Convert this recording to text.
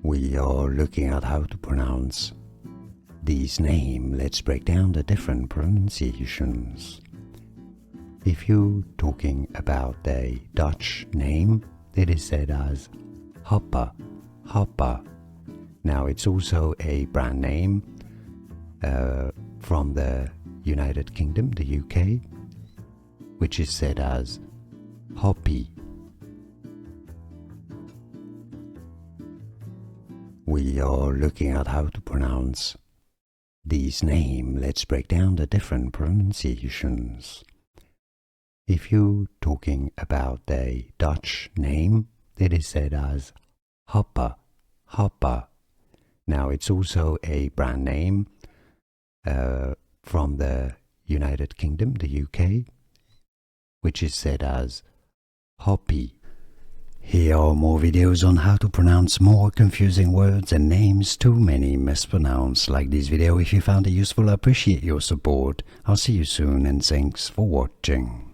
We are looking at how to pronounce this name. Let's break down the different pronunciations. If you're talking about a Dutch name, it is said as Hoppe, Hoppe. Now it's also a brand name from the United Kingdom, the UK, which is said as Hoppe. We are looking at how to pronounce this name. Let's break down the different pronunciations. If you're talking about a Dutch name, it is said as Hoppe, Hoppe. Now it's also a brand name from the United Kingdom, the UK, which is said as Hoppe. Here are more videos on how to pronounce more confusing words and names too many mispronounced. Like this video if you found it useful. I appreciate your support. I'll see you soon and thanks for watching.